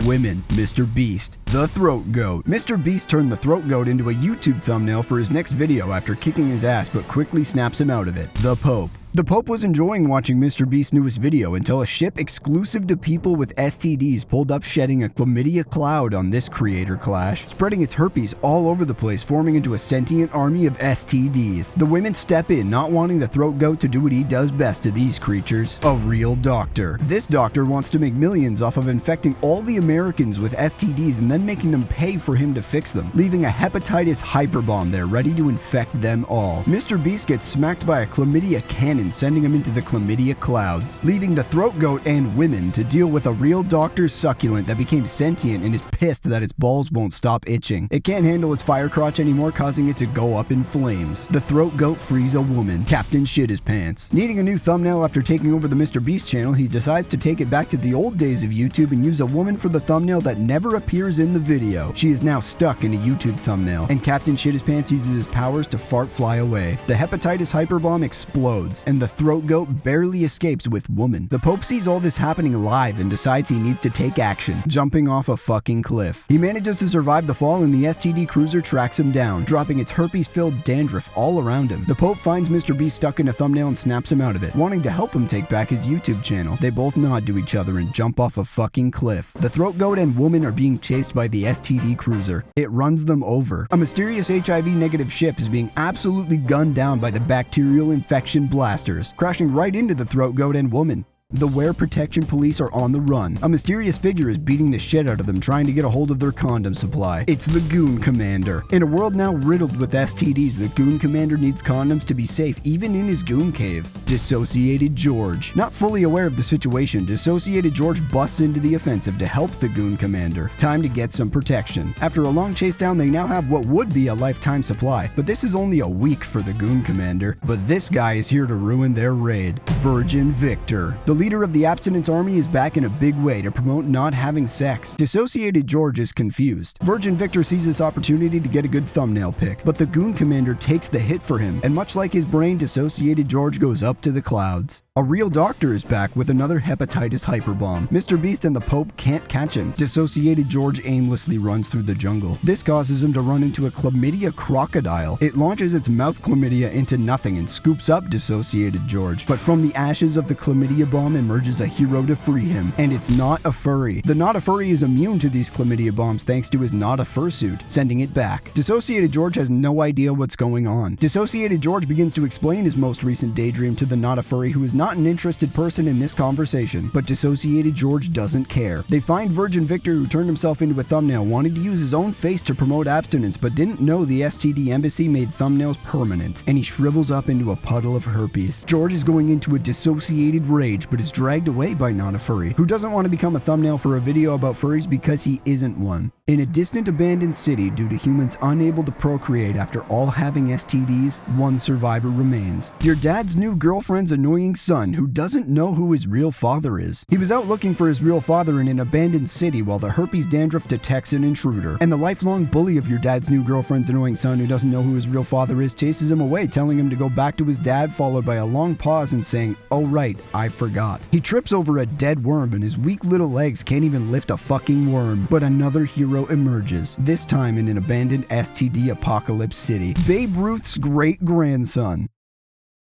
Women, Mr. Beast, the Throat Goat. Mr. Beast turned the Throat Goat into a YouTube thumbnail for his next video after kicking his ass but quickly snaps him out of it. The Pope. The Pope was enjoying watching Mr. Beast's newest video until a ship exclusive to people with STDs pulled up shedding a chlamydia cloud on this creator clash, spreading its herpes all over the place, forming into a sentient army of STDs. The women step in, not wanting the Throat Goat to do what he does best to these creatures, a real doctor. This doctor wants to make millions off of infecting all the Americans with STDs and then making them pay for him to fix them, leaving a hepatitis hyperbomb there ready to infect them all. Mr. Beast gets smacked by a chlamydia cannon, sending him into the chlamydia clouds, leaving the Throat Goat and women to deal with a real doctor's succulent that became sentient and is pissed that its balls won't stop itching. It can't handle its fire crotch anymore, causing it to go up in flames. The Throat Goat frees a woman. Captain shit his pants. Needing a new thumbnail after taking over the Mr. Beast channel, he decides to take it back to the old days of YouTube and use a woman for the thumbnail that never appears in the video. She is now stuck in a YouTube thumbnail, and Captain shit his pants uses his powers to fart fly away. The hepatitis hyperbomb explodes, and the Throat Goat barely escapes with woman. The Pope sees all this happening live and decides he needs to take action, jumping off a fucking cliff. He manages to survive the fall and the STD cruiser tracks him down, dropping its herpes-filled dandruff all around him. The Pope finds Mr. Beast stuck in a thumbnail and snaps him out of it, wanting to help him take back his YouTube channel. They both nod to each other and jump off a fucking cliff. The Throat Goat and woman are being chased by the STD cruiser. It runs them over. A mysterious HIV-negative ship is being absolutely gunned down by the bacterial infection blasters, crashing right into the Throat Goat and woman. The Wear Protection Police are on the run. A mysterious figure is beating the shit out of them, trying to get a hold of their condom supply. It's the Goon Commander. In a world now riddled with STDs, the Goon Commander needs condoms to be safe, even in his goon cave. Dissociated George. Not fully aware of the situation, Dissociated George busts into the offensive to help the Goon Commander. Time to get some protection. After a long chase down, they now have what would be a lifetime supply, but this is only a week for the Goon Commander. But this guy is here to ruin their raid. Virgin Victor. The leader of the abstinence army is back in a big way to promote not having sex. Dissociated George is confused. Virgin Victor sees this opportunity to get a good thumbnail pick, but the Goon Commander takes the hit for him, and much like his brain, Dissociated George goes up to the clouds. A real doctor is back with another hepatitis hyperbomb. Mr. Beast and the Pope can't catch him. Dissociated George aimlessly runs through the jungle. This causes him to run into a chlamydia crocodile. It launches its mouth chlamydia into nothing and scoops up Dissociated George. But from the ashes of the chlamydia bomb emerges a hero to free him, and it's not a furry. The not a furry is immune to these chlamydia bombs thanks to his not a fursuit, sending it back. Dissociated George has no idea what's going on. Dissociated George begins to explain his most recent daydream to the not a furry, who is not an interested person in this conversation, but Dissociated George doesn't care. They find Virgin Victor, who turned himself into a thumbnail, wanting to use his own face to promote abstinence, but didn't know the STD embassy made thumbnails permanent, and he shrivels up into a puddle of herpes. George is going into a dissociated rage, but is dragged away by Not a Furry, who doesn't want to become a thumbnail for a video about furries because he isn't one. In a distant abandoned city, due to humans unable to procreate after all having STDs, one survivor remains. Your dad's new girlfriend's annoying son, who doesn't know who his real father is. He was out looking for his real father in an abandoned city while the herpes dandruff detects an intruder. And the lifelong bully of your dad's new girlfriend's annoying son, who doesn't know who his real father is, chases him away, telling him to go back to his dad, followed by a long pause and saying, "Oh right, I forgot." He trips over a dead worm and his weak little legs can't even lift a fucking worm. But another hero emerges, this time in an abandoned STD apocalypse city. Babe Ruth's great-grandson,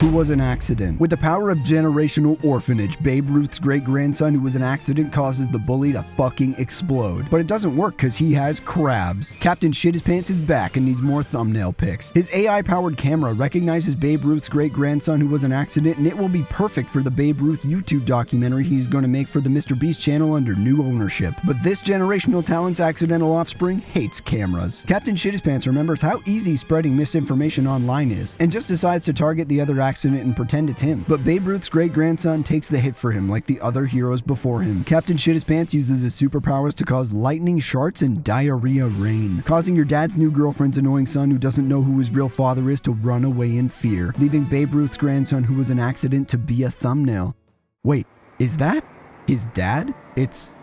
who was an accident. With the power of generational orphanage, Babe Ruth's great-grandson, who was an accident, causes the bully to fucking explode. But it doesn't work because he has crabs. Captain Shit His Pants is back and needs more thumbnail pics. His AI-powered camera recognizes Babe Ruth's great-grandson, who was an accident, and it will be perfect for the Babe Ruth YouTube documentary he's going to make for the Mr. Beast channel under new ownership. But this generational talent's accidental offspring hates cameras. Captain Shit His Pants remembers how easy spreading misinformation online is, and just decides to target the other accident and pretend it's him. But Babe Ruth's great-grandson takes the hit for him like the other heroes before him. Captain Shit His Pants uses his superpowers to cause lightning sharts and diarrhea rain, causing your dad's new girlfriend's annoying son, who doesn't know who his real father is, to run away in fear, leaving Babe Ruth's grandson, who was an accident, to be a thumbnail. Wait, is that his dad? It's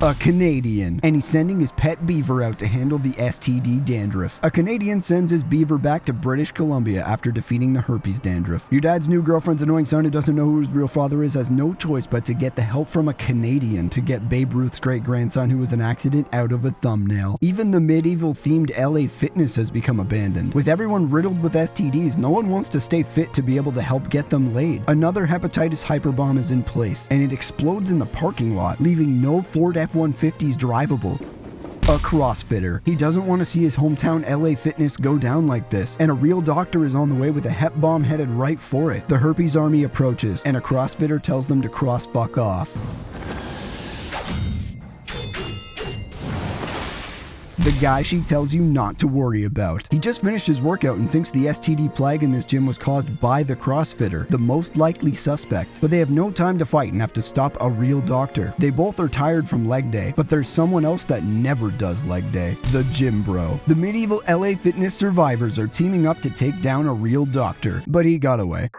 A Canadian, and he's sending his pet beaver out to handle the STD dandruff. A Canadian sends his beaver back to British Columbia after defeating the herpes dandruff. Your dad's new girlfriend's annoying son who doesn't know who his real father is has no choice but to get the help from a Canadian to get Babe Ruth's great-grandson who was an accident out of a thumbnail. Even the medieval-themed LA Fitness has become abandoned. With everyone riddled with STDs, no one wants to stay fit to be able to help get them laid. Another hepatitis hyperbomb is in place, and it explodes in the parking lot, leaving no Ford F-150s drivable. A CrossFitter. He doesn't want to see his hometown LA Fitness go down like this, and a real doctor is on the way with a hep bomb headed right for it. The herpes army approaches, and a CrossFitter tells them to cross fuck off. The guy she tells you not to worry about. He just finished his workout and thinks the STD plague in this gym was caused by the CrossFitter, the most likely suspect. But they have no time to fight and have to stop a real doctor. They both are tired from leg day, but there's someone else that never does leg day. The gym bro. The medieval LA Fitness survivors are teaming up to take down a real doctor, but he got away.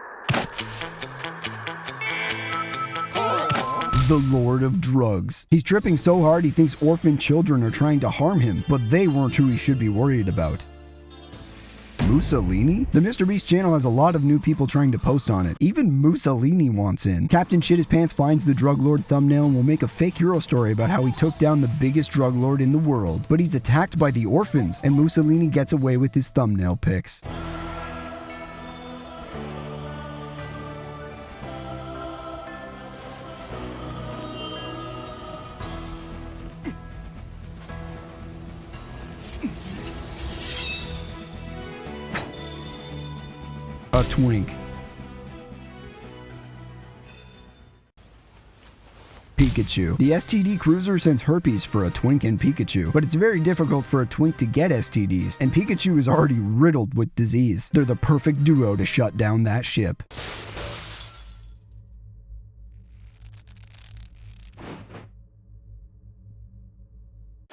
The Lord of Drugs. He's tripping so hard he thinks orphan children are trying to harm him, but they weren't who he should be worried about. Mussolini? The MrBeast channel has a lot of new people trying to post on it. Even Mussolini wants in. Captain Shit His Pants finds the drug lord thumbnail and will make a fake hero story about how he took down the biggest drug lord in the world. But he's attacked by the orphans, and Mussolini gets away with his thumbnail pics. A twink. Pikachu. The STD cruiser sends herpes for a twink and Pikachu, but it's very difficult for a twink to get STDs, and Pikachu is already riddled with disease. They're the perfect duo to shut down that ship.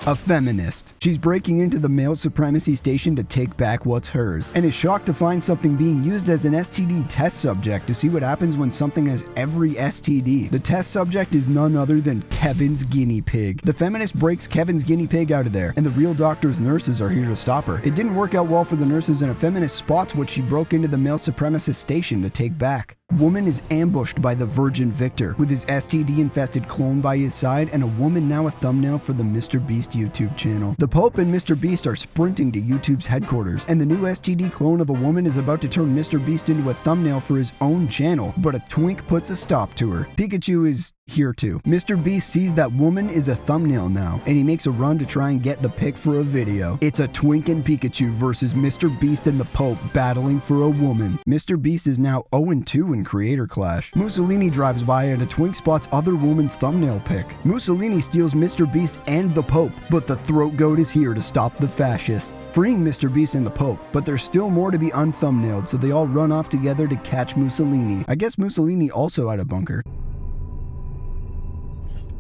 A feminist. She's breaking into the male supremacy station to take back what's hers, and is shocked to find something being used as an STD test subject to see what happens when something has every STD. The test subject is none other than Kevin's guinea pig. The feminist breaks Kevin's guinea pig out of there, and the real doctor's nurses are here to stop her. It didn't work out well for the nurses, and a feminist spots what she broke into the male supremacist station to take back. Woman is ambushed by the Virgin Victor, with his STD-infested clone by his side, and a woman now a thumbnail for the MrBeast YouTube channel. The Pope and MrBeast are sprinting to YouTube's headquarters, and the new STD clone of a woman is about to turn MrBeast into a thumbnail for his own channel, but a twink puts a stop to her. Pikachu is here too. MrBeast sees that woman is a thumbnail now, and he makes a run to try and get the pic for a video. It's a twink and Pikachu versus MrBeast and the Pope battling for a woman. MrBeast is now 0-2 in Creator Clash. Mussolini drives by and a twink spots other woman's thumbnail pic. Mussolini steals MrBeast and the Pope, but the throat goat is here to stop the fascists, freeing MrBeast and the Pope. But there's still more to be unthumbnailed, so they all run off together to catch Mussolini. I guess Mussolini also had a bunker.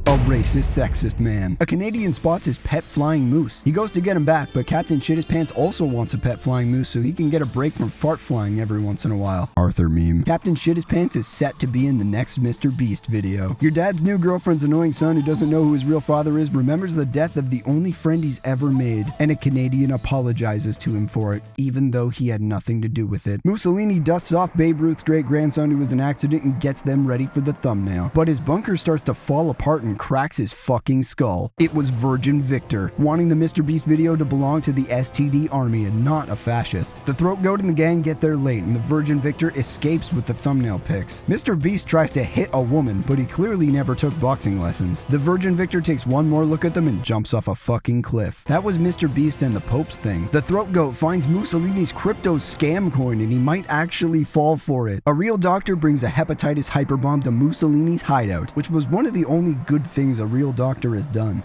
A racist, sexist man. A Canadian spots his pet flying moose. He goes to get him back, but Captain Shit His Pants also wants a pet flying moose so he can get a break from fart flying every once in a while. Arthur meme. Captain Shit His Pants is set to be in the next MrBeast video. Your dad's new girlfriend's annoying son who doesn't know who his real father is remembers the death of the only friend he's ever made, and a Canadian apologizes to him for it, even though he had nothing to do with it. Mussolini dusts off Babe Ruth's great-grandson who was an accident and gets them ready for the thumbnail, but his bunker starts to fall apart and cracks his fucking skull. It was Virgin Victor, wanting the MrBeast video to belong to the STD army and not a fascist. The throat goat and the gang get there late, and the Virgin Victor escapes with the thumbnail pics. MrBeast tries to hit a woman, but he clearly never took boxing lessons. The Virgin Victor takes one more look at them and jumps off a fucking cliff. That was MrBeast and the Pope's thing. The throat goat finds Mussolini's crypto scam coin and he might actually fall for it. A real doctor brings a hepatitis hyperbomb to Mussolini's hideout, which was one of the only good things a real doctor has done.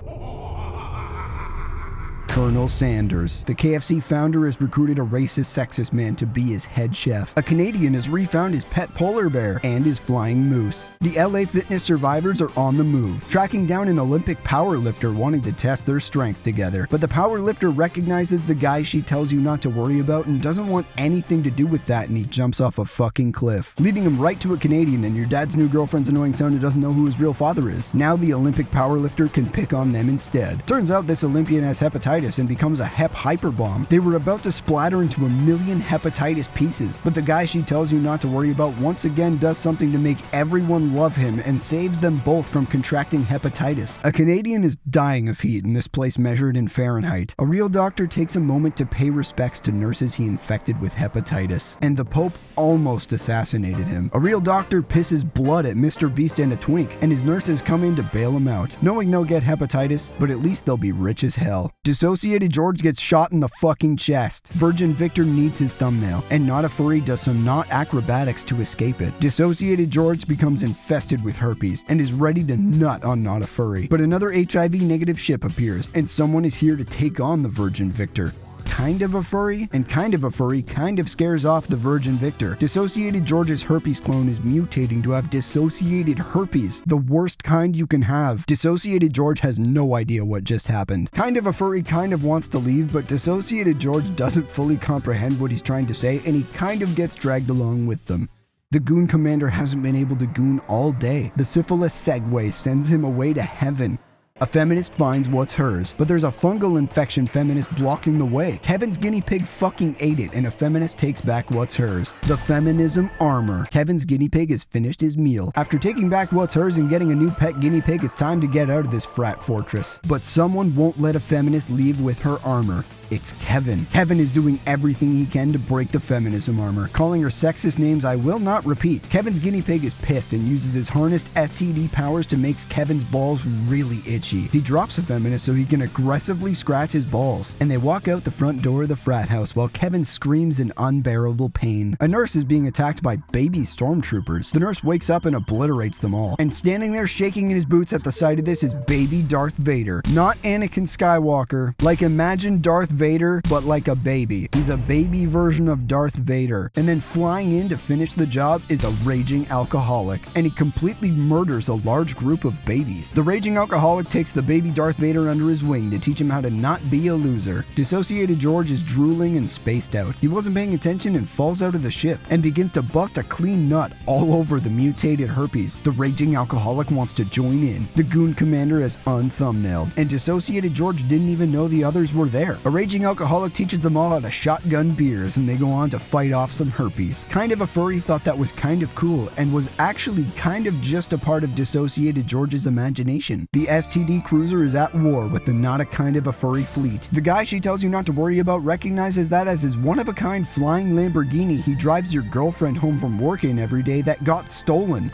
Colonel Sanders. The KFC founder has recruited a racist, sexist man to be his head chef. A Canadian has refound his pet polar bear and his flying moose. The LA fitness survivors are on the move, tracking down an Olympic powerlifter wanting to test their strength together. But the powerlifter recognizes the guy she tells you not to worry about and doesn't want anything to do with that, and he jumps off a fucking cliff, leading him right to a Canadian and your dad's new girlfriend's annoying son who doesn't know who his real father is. Now the Olympic powerlifter can pick on them instead. Turns out this Olympian has hepatitis and becomes a hep hyperbomb. They were about to splatter into 1,000,000 hepatitis pieces, but the guy she tells you not to worry about once again does something to make everyone love him and saves them both from contracting hepatitis. A Canadian is dying of heat in this place measured in Fahrenheit. A real doctor takes a moment to pay respects to nurses he infected with hepatitis, and the Pope almost assassinated him. A real doctor pisses blood at Mr. Beast and a twink, and his nurses come in to bail him out, knowing they'll get hepatitis, but at least they'll be rich as hell. Dissociated George gets shot in the fucking chest. Virgin Victor needs his thumbnail, and Not a Furry does some not acrobatics to escape it. Dissociated George becomes infested with herpes and is ready to nut on Not a Furry. But another HIV negative ship appears, and someone is here to take on the Virgin Victor. Kind of a furry, and kind of a furry kind of scares off the Virgin Victor. Dissociated George's herpes clone is mutating to have dissociated herpes, the worst kind you can have. Dissociated George has no idea what just happened. Kind of a furry kind of wants to leave, but Dissociated George doesn't fully comprehend what he's trying to say, and he kind of gets dragged along with them. The goon commander hasn't been able to goon all day. The syphilis segue sends him away to heaven. A feminist finds what's hers, but there's a fungal infection feminist blocking the way. Kevin's guinea pig fucking ate it, and a feminist takes back what's hers. The feminism armor. Kevin's guinea pig has finished his meal. After taking back what's hers and getting a new pet guinea pig, it's time to get out of this frat fortress. But someone won't let a feminist leave with her armor. It's Kevin. Kevin is doing everything he can to break the feminism armor, calling her sexist names I will not repeat. Kevin's guinea pig is pissed and uses his harnessed STD powers to make Kevin's balls really itchy. He drops the feminist so he can aggressively scratch his balls, and they walk out the front door of the frat house while Kevin screams in unbearable pain. A nurse is being attacked by baby stormtroopers. The nurse wakes up and obliterates them all, and standing there shaking in his boots at the sight of this is baby Darth Vader. Not Anakin Skywalker. Like, imagine Darth Vader, but like a baby. He's a baby version of Darth Vader. And then flying in to finish the job is a raging alcoholic, and he completely murders a large group of babies. The raging alcoholic takes the baby Darth Vader under his wing to teach him how to not be a loser. Dissociated George is drooling and spaced out. He wasn't paying attention and falls out of the ship and begins to bust a clean nut all over the mutated herpes. The raging alcoholic wants to join in. The goon commander is unthumbnailed, and Dissociated George didn't even know the others were there. A raging alcoholic teaches them all how to shotgun beers, and they go on to fight off some herpes. Kind of a furry thought that was kind of cool and was actually kind of just a part of Dissociated George's imagination. The STD cruiser is at war with the not a kind of a furry fleet. The guy she tells you not to worry about recognizes that as his one-of-a-kind flying Lamborghini he drives your girlfriend home from work in every day that got stolen.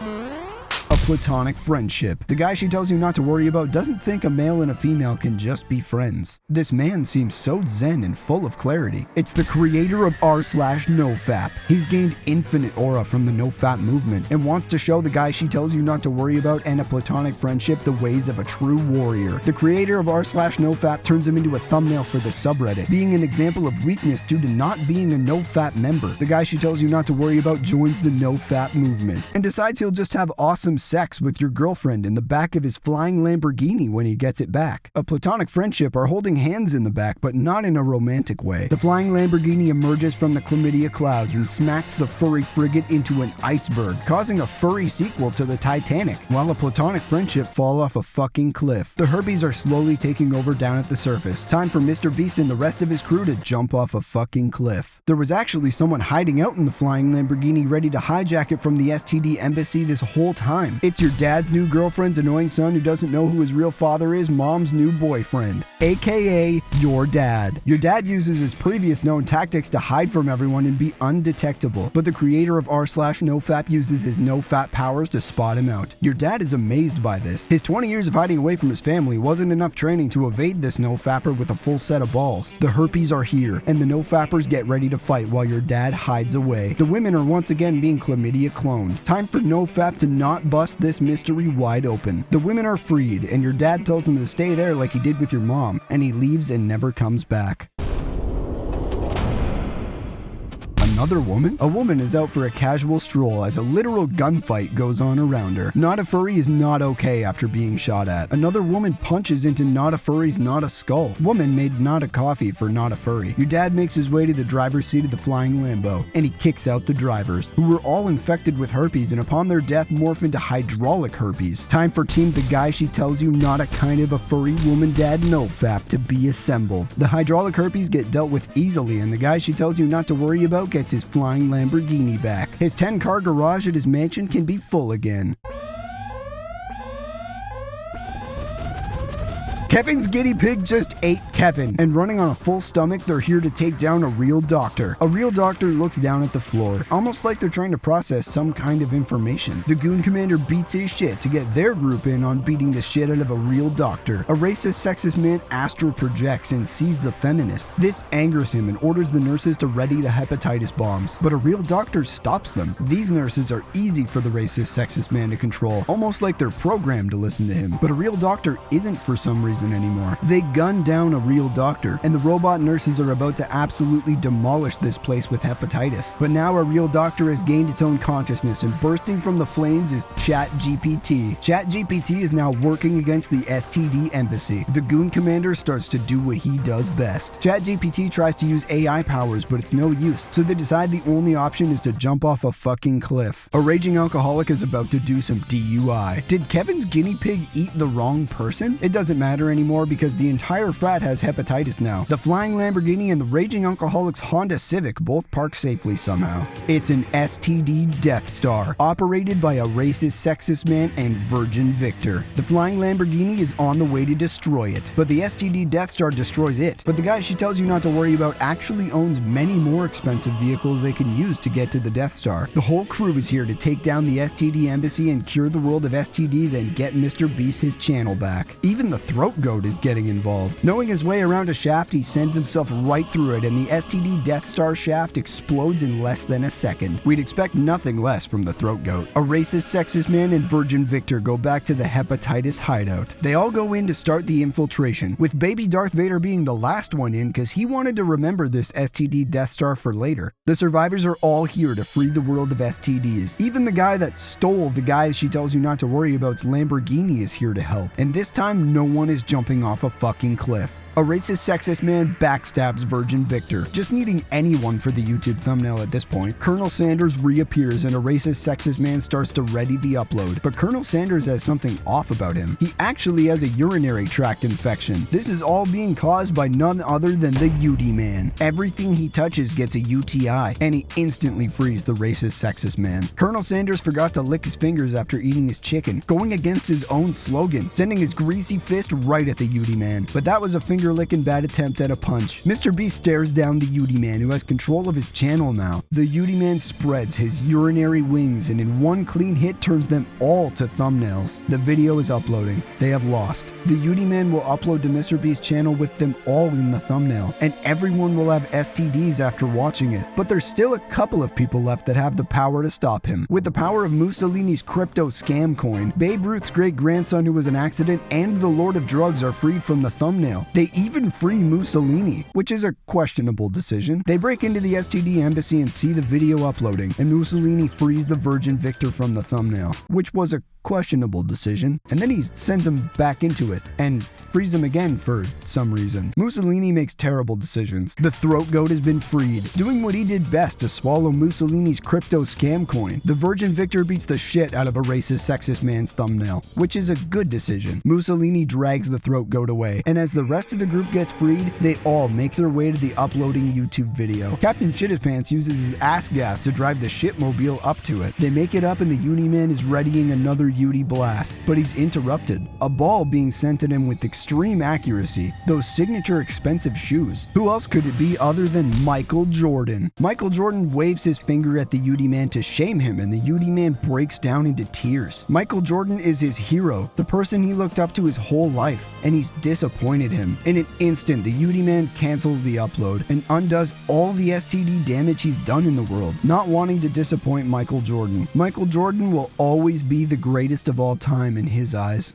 A platonic friendship. The guy she tells you not to worry about doesn't think a male and a female can just be friends. This man seems so zen and full of clarity. It's the creator of r/nofap. He's gained infinite aura from the nofap movement and wants to show the guy she tells you not to worry about and a platonic friendship the ways of a true warrior. The creator of r/nofap turns him into a thumbnail for the subreddit, being an example of weakness due to not being a nofap member. The guy she tells you not to worry about joins the nofap movement and decides he'll just have awesome sex with your girlfriend in the back of his flying Lamborghini when he gets it back. A platonic friendship are holding hands in the back, but not in a romantic way. The flying Lamborghini emerges from the chlamydia clouds and smacks the furry frigate into an iceberg, causing a furry sequel to the Titanic, while a platonic friendship fall off a fucking cliff. The herpes are slowly taking over down at the surface. Time for Mr. Beast and the rest of his crew to jump off a fucking cliff. There was actually someone hiding out in the flying Lamborghini ready to hijack it from the STD embassy this whole time. It's your dad's new girlfriend's annoying son who doesn't know who his real father is, mom's new boyfriend, aka your dad. Your dad uses his previous known tactics to hide from everyone and be undetectable, but the creator of r/nofap uses his nofap powers to spot him out. Your dad is amazed by this. His 20 years of hiding away from his family wasn't enough training to evade this nofapper with a full set of balls. The herpes are here, and the nofappers get ready to fight while your dad hides away. The women are once again being chlamydia cloned. Time for nofap to not bust bust this mystery wide open. The women are freed, and your dad tells them to stay there like he did with your mom, and he leaves and never comes back. Another woman? A woman is out for a casual stroll as a literal gunfight goes on around her. Not a Furry is not okay after being shot at. Another woman punches into Not a Furry's Not a Skull. Woman made Not a Coffee for Not a Furry. Your dad makes his way to the driver's seat of the flying Lambo, and he kicks out the drivers, who were all infected with herpes and upon their death morph into hydraulic herpes. Time for Team The Guy She Tells You Not a Kind of a Furry Woman Dad NoFap to be assembled. The hydraulic herpes get dealt with easily, and the guy she tells you not to worry about gets his flying Lamborghini back. His 10-car garage at his mansion can be full again. Kevin's guinea pig just ate Kevin, and running on a full stomach, they're here to take down a real doctor. A real doctor looks down at the floor, almost like they're trying to process some kind of information. The goon commander beats his shit to get their group in on beating the shit out of a real doctor. A racist, sexist man astral projects and sees the feminist. This angers him and orders the nurses to ready the hepatitis bombs, but a real doctor stops them. These nurses are easy for the racist, sexist man to control, almost like they're programmed to listen to him. But a real doctor isn't for some reason anymore. They gun down a real doctor, and the robot nurses are about to absolutely demolish this place with hepatitis. But now a real doctor has gained its own consciousness, and bursting from the flames is ChatGPT. ChatGPT is now working against the STD embassy. The goon commander starts to do what he does best. ChatGPT tries to use AI powers, but it's no use, so they decide the only option is to jump off a fucking cliff. A raging alcoholic is about to do some DUI. Did Kevin's guinea pig eat the wrong person? It doesn't matter anymore because the entire frat has hepatitis now. The flying Lamborghini and the raging alcoholic's Honda Civic both park safely somehow. It's an STD Death Star, operated by a racist, sexist man and Virgin Victor. The flying Lamborghini is on the way to destroy it, but the STD Death Star destroys it. But the guy she tells you not to worry about actually owns many more expensive vehicles they can use to get to the Death Star. The whole crew is here to take down the STD embassy and cure the world of STDs and get Mr. Beast his channel back. Even the throat goat is getting involved. Knowing his way around a shaft, he sends himself right through it, and the STD Death Star shaft explodes in less than a second. We'd expect nothing less from the throat goat. A racist, sexist man and Virgin Victor go back to the hepatitis hideout. They all go in to start the infiltration, with baby Darth Vader being the last one in because he wanted to remember this STD Death Star for later. The survivors are all here to free the world of STDs. Even the guy that stole the guy she tells you not to worry about's Lamborghini is here to help. And this time, no one is jumping off a fucking cliff. A racist, sexist man backstabs Virgin Victor, just needing anyone for the YouTube thumbnail at this point. Colonel Sanders reappears and a racist, sexist man starts to ready the upload. But Colonel Sanders has something off about him. He actually has a urinary tract infection. This is all being caused by none other than the UD man. Everything he touches gets a UTI, and he instantly frees the racist, sexist man. Colonel Sanders forgot to lick his fingers after eating his chicken, going against his own slogan, sending his greasy fist right at the UD man. But that was a finger-licking bad attempt at a punch. Mr. B stares down the UD man, who has control of his channel now. The UD man spreads his urinary wings and in one clean hit turns them all to thumbnails. The video is uploading. They have lost. The UD man will upload to Mr. B's channel with them all in the thumbnail, and everyone will have STDs after watching it. But there's still a couple of people left that have the power to stop him. With the power of Mussolini's crypto scam coin, Babe Ruth's great-grandson who was an accident, and the Lord of Drugs are freed from the thumbnail. They even free Mussolini, which is a questionable decision. They break into the STD embassy and see the video uploading, and Mussolini frees the Virgin Victor from the thumbnail, which was a questionable decision, and then he sends him back into it and frees him again for some reason. Mussolini makes terrible decisions. The throat goat has been freed, doing what he did best to swallow Mussolini's crypto scam coin. The Virgin Victor beats the shit out of a racist, sexist man's thumbnail, which is a good decision. Mussolini drags the throat goat away, and as the rest of the group gets freed, they all make their way to the uploading YouTube video. Captain Shittispants uses his ass gas to drive the shitmobile up to it. They make it up and the Uni Man is readying another UD blast, but he's interrupted. A ball being sent at him with extreme accuracy. Those signature expensive shoes. Who else could it be other than Michael Jordan? Michael Jordan waves his finger at the UD Man to shame him, and the UD Man breaks down into tears. Michael Jordan is his hero, the person he looked up to his whole life, and he's disappointed him. In an instant, the UD Man cancels the upload and undoes all the STD damage he's done in the world, not wanting to disappoint Michael Jordan. Michael Jordan will always be the great greatest of all time in his eyes.